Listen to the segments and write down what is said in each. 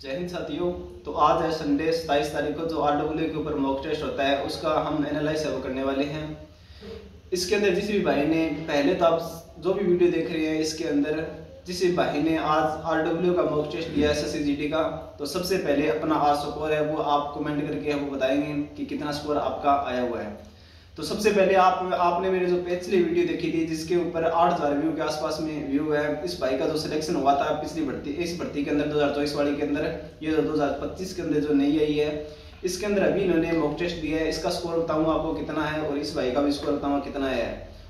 जय हिंद साथियों। तो आज है संडे 27 तारीख को, जो RWA के ऊपर मॉक टेस्ट होता है उसका हम एनालाइज करने वाले हैं। इसके अंदर जिस भी भाई ने, पहले तो आप जो भी वीडियो देख रहे हैं इसके अंदर जिस भी भाई ने आज RWA का मॉक टेस्ट लिया है SSC GT का, तो सबसे पहले अपना आज स्कोर है वो आप कमेंट करके हमको बताएंगे कि कितना स्कोर आपका आया हुआ है। तो सबसे पहले आपने मेरी जो पिछली वीडियो देखी थी जिसके ऊपर 8000 व्यू के आसपास में व्यू है, इस भाई का जो सिलेक्शन हुआ था पिछली भर्ती, इस भर्ती के अंदर 2024 वाली के अंदर, ये 2025 के अंदर जो नई आई है इसके अंदर अभी इन्होंने मॉक टेस्ट दिया है। इसका स्कोर बताऊंगा आपको कितना है और इस भाई का भी स्कोर बताऊंगा कितना है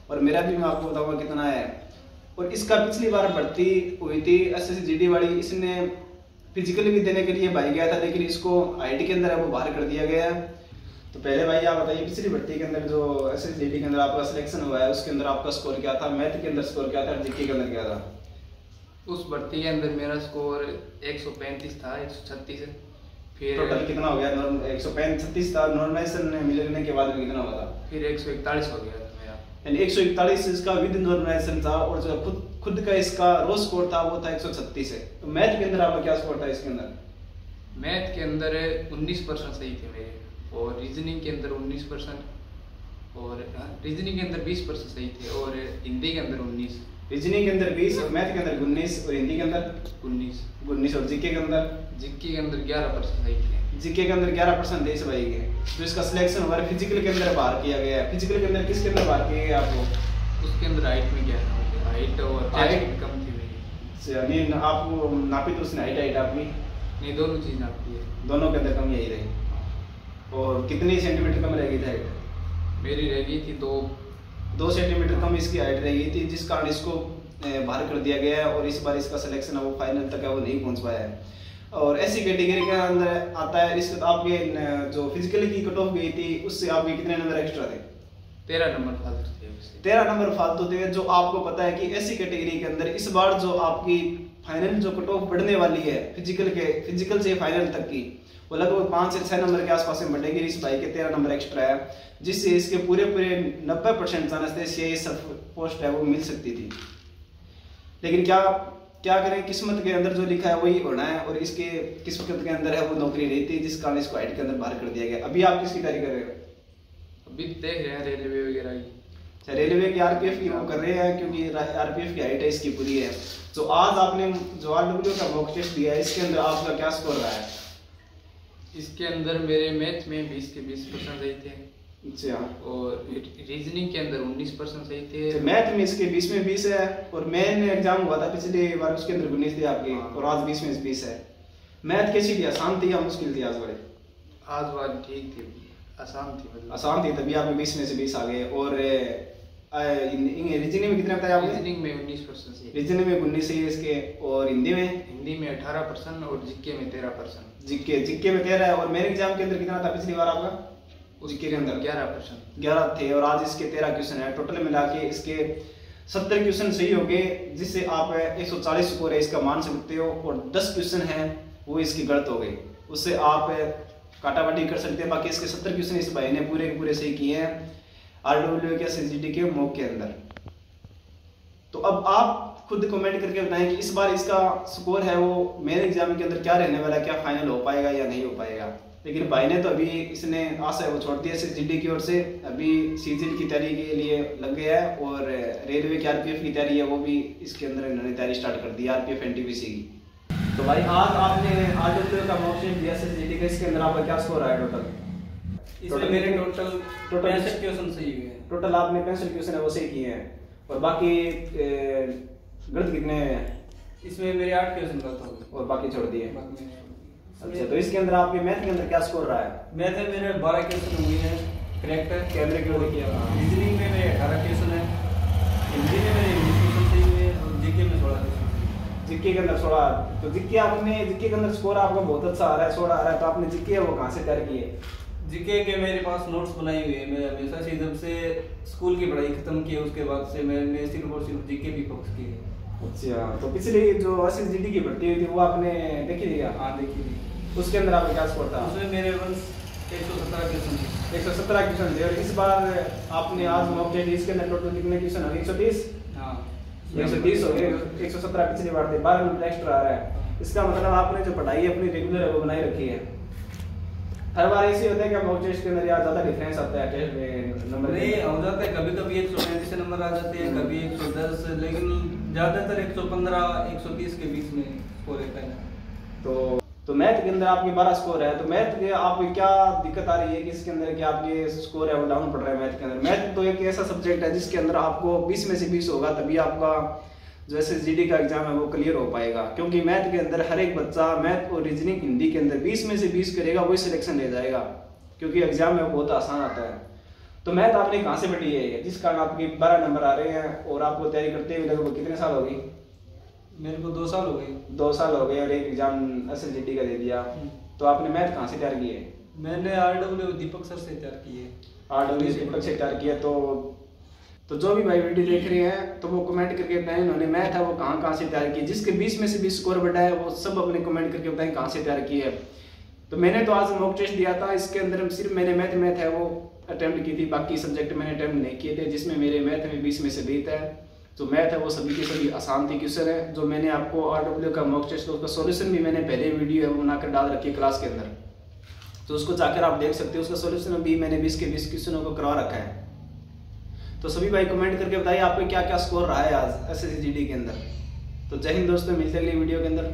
और मेरा भी मैं आपको बताऊंगा कितना है। और इसका पिछली बार भर्ती हुई थी SSC GT वाली, इसने फिजिकली भी देने के लिए भाई गया था लेकिन इसको IT के अंदर वो बाहर कर दिया गया है। तो पहले भाई आप बताइए पिछली भर्ती के अंदर जो SSC GT के अंदर आपका सिलेक्शन हुआ है उसके अंदर आपका स्कोर क्या था, मैथ के अंदर स्कोर क्या था, GK के अंदर क्या था? उस भर्ती के अंदर मेरा स्कोर 135 था, 136 है। फिर टोटल कितना हो गया? 135 था, नॉर्मलाइजेशन मिलने के बाद में कितना हुआ था? फिर 141 हो गया था मेरा, यानी 141 इसका विद नॉर्मलाइजेशन था और जो खुद का इसका रो स्कोर था वो था 136 है। तो मैथ के अंदर आपका क्या स्कोर था? इसके अंदर मैथ के अंदर 19% सही थे मेरे, और रीजनिंग के अंदर 19%, और रीजनिंग के अंदर 20% सही थे, और हिंदी के अंदर 19, रीजनिंग के अंदर 20 और मैथ के अंदर 19 और हिंदी के अंदर 19 और जीके के अंदर 11% सही थे। जीके के अंदर 11% थे इस भाई के। तो इसका सिलेक्शन हमारे फिजिकल के अंदर बाहर किया गया है। फिजिकल के अंदर किसके अंदर बाहर किया गया आपको? उसके अंदर हाइट में क्या था, हाइट और चेस्ट कम थी मेरी। यानी आपको नापी तो उसने हाइट आपकी नहीं, दोनों चीज नापी है, दोनों के अंदर कम यही रही। और कितनी सेंटीमीटर कम रह गई थी हाइट? मेरी रह गई थी 2 सेंटीमीटर कम इसकी हाइट रह गई थी, जिस कारण इसको बाहर कर दिया गया है और इस बार इसका सिलेक्शन है वो फाइनल तक है वो नहीं पहुंच पाया है। और ऐसी कैटेगरी के अंदर आता है इसके आपके जो फिजिकली की कट ऑफ गई थी उससे आपके कितने नंबर एक्स्ट्रा थे? 13 नंबर फालतू थे। 13 नंबर फालतू थे, जो आपको पता है कि ऐसी कैटेगरी के अंदर इस बार जो आपकी फाइनल जो कट ऑफ बढ़ने वाली है फिजिकल से फाइनल तक की, वो लगभग 5 से 6 नंबर के आसपास में बढ़ेगी। इस भाई के 13 नंबर एक्स्ट्रा है, जिससे इसके पूरे 90% चांस थे CIS पोस्ट है वो मिल सकती थी। लेकिन क्या करें, किस्मत के अंदर जो लिखा है वही होना है और इसके किस्मत के अंदर है वो नौकरी नहीं थी, जिस कारण इसको हाइट के अंदर बाहर कर दिया गया। अभी आप किसकी तैयारी कर रहे हो? अभी देख रहे हैं रेलवे वगैरह की। अच्छा, रेलवे की RPF की वो कर रहे हैं क्योंकि RPF की हाइट है इसकी पूरी है। तो आज आपने जो RWA का मॉक टेस्ट दिया है इसके अंदर आपका क्या स्कोर रहा है? इसके अंदर मेरे मैथ में 20 के 20% सही थे। अच्छा, और रीजनिंग के अंदर 19% सही थे। तो मैथ में इसके 20 में 20 है और मेन एग्जाम हुआ था पिछले बार उसके अंदर 19 थे आपके और आज 20 में 20 है। मैथ कैसी थी, आसान थी या मुश्किल थी? आज बड़े आज वाली ठीक थी, आसान थी, मतलब आसान थी, तभी आपके 20 में से 20 आ गए। और रीजनिंग में कितना बताया आपने? रीजनिंग में 19% सही, रीजनिंग में 19 सही है इसके, और हिंदी में 18% और जीके में 13%। जीके में 13 है। और मेरे एग्जाम के अंदर कितना था पिछली बार आपका? जीके के अंदर 11 थे और आज इसके 13 क्वेश्चन है। टोटल मिला के इसके 70 क्वेश्चन सही हो गए, जिससे आप 140 स्कोर है इसका मान सकते हो। और 10 क्वेश्चन है वो इसकी गलत हो गई, उससे आप काटाबाटी कर सकते हैं। बाकी इसके 70 क्वेश्चन इस भाई ने पूरे के पूरे सही किए हैं RWA के SSC GT के मॉक के अंदर। तो अब आप खुद कमेंट करके बताएं कि इस बार इसका स्कोर है वो मेन एग्जाम के अंदर क्या रहने वाला है, क्या फाइनल हो पाएगा या नहीं हो पाएगा। लेकिन भाई ने तो अभी इसने आशा है वो छोड़ दी है SSC GT की ओर से, अभी सीजन की तैयारी के लिए लग गया है और रेलवे की RPF की तैयारी है वो भी इसके अंदर इन्होंने तैयारी स्टार्ट कर दी है, RPF NTPC की। तो भाई आज आपने RWA का मॉक टेस्ट दिया SSC GT का, इसके अंदर आपका क्या स्कोर आया टोटल? इसमें मेरे टोटल 65 क्वेश्चन सही हुए हैं। टोटल आपने 65 क्वेश्चन है वो सही किए हैं और बाकी गलत कितने हैं? इसमें मेरे 8 क्वेश्चन गलत हो गए और बाकी छोड़ दिए। अच्छा, तो इसके अंदर आपके मैथ के अंदर क्या स्कोर रहा है? मैथ में मेरे 12 क्वेश्चन हुए हैं करेक्ट है, केंद्र की ओर किया। रीजनिंग में मेरे 18 क्वेश्चन है, हिंदी में मेरे 20 क्वेश्चन सही हुए हैं और जीके में 16 क्वेश्चन। जीके के अंदर 16। तो जीके के अंदर स्कोर आपका बहुत अच्छा आ रहा है, 16 आ रहा है। तो आपने जीके वो कहाँ से तैयार किए? जीके के मेरे पास नोट्स बनाए हुए हैं। मैं हमेशा से जब से स्कूल की पढ़ाई खत्म की है उसके बाद से मैंने सिर्फ और सिर्फ जीके भी फोकस की है। अच्छा, तो पिछली जो SSC GT की भर्ती हुई थी वो आपने देखी थी क्या? हाँ देखी थी। उसके अंदर आपका क्या स्कोर था? उसमें मेरे बस 117 क्वेश्चन थे। 117 क्वेश्चन थे। और इस बार आपने आज मॉक टेस्ट इसके अंदर टोटल कितने क्वेश्चन हो गए? 130? हाँ 130 हो गए। 117 पिछली बार थे, 12 नंबर एक्स्ट्रा आ रहा है। इसका मतलब आपने जो पढ़ाई अपनी रेगुलर है वो बनाई रखी है। हर बार ऐसे होता है कि मॉक टेस्ट के अंदर यार ज़्यादा डिफरेंस आता है टेस्ट में नंबर नहीं हो जाता है, कभी कभी 135 से नंबर आ जाते हैं, कभी 110, लेकिन ज़्यादातर 115 130 के बीच में स्कोर रहता है। तो मैथ के अंदर आपके 12 स्कोर है, तो मैथ के आपको क्या दिक्कत आ रही है कि इसके अंदर कि आपके स्कोर है वो डाउन पड़ रहा है मैथ के अंदर? मैथ तो एक ऐसा सब्जेक्ट है जिसके अंदर आपको 20 में से 20 होगा, तभी आपका जो SSGD का एग्जाम है वो क्लियर हो पाएगा। क्योंकि मैथ के अंदर हर एक बच्चा मैथ और रीजनिंग हिंदी के अंदर 20 में से 20 करेगा, वही सिलेक्शन ले जाएगा, क्योंकि एग्जाम में बहुत आसान आता है। तो मैथ आपने कहाँ से पढ़ी है जिस कारण आपके 12 नंबर आ रहे हैं? और आपको तैयारी करते हुए लगभग कितने साल हो गई? मेरे को 2 साल हो गए। 2 साल हो गए और एक एग्जाम SSGD का दे दिया। तो आपने मैथ कहाँ से तैयार की है? मैंने RW दीपक सर से तैयार की है। RW दीपक से तैयार किया। तो जो भी भाई वीडियो देख रहे हैं तो वो कमेंट करके बताएं इन्होंने मैथ है वो कहाँ से तैयार की। जिसके 20 में से 20 स्कोर बढ़ा है वो सब अपने कमेंट करके बताएं कहाँ से तैयार की है। तो मैंने तो आज मॉक टेस्ट दिया था, इसके अंदर सिर्फ मैंने मैथ है वो अटेम्प्ट की थी, बाकी सब्जेक्ट मैंने अटेम्प्ट नहीं किए थे, जिसमें मेरे मैथ में 20 में से 20 है। तो मैथ है वो सभी के सभी आसान थी क्वेश्चन है। जो मैंने आपको RW का मॉक टेस्ट उसका सॉल्यूशन भी मैंने पहले वीडियो है वो बनाकर डाल रखी है क्लास के अंदर, तो उसको जाकर आप देख सकते हो। उसका सॉल्यूशन भी मैंने 20 के 20 क्वेश्चनों को करवा रखा है। तो सभी भाई कमेंट करके बताइए आपको क्या क्या स्कोर रहा है आज SSGD के अंदर। तो जय हिंद दोस्तों, मिलते हैं अगली वीडियो के अंदर।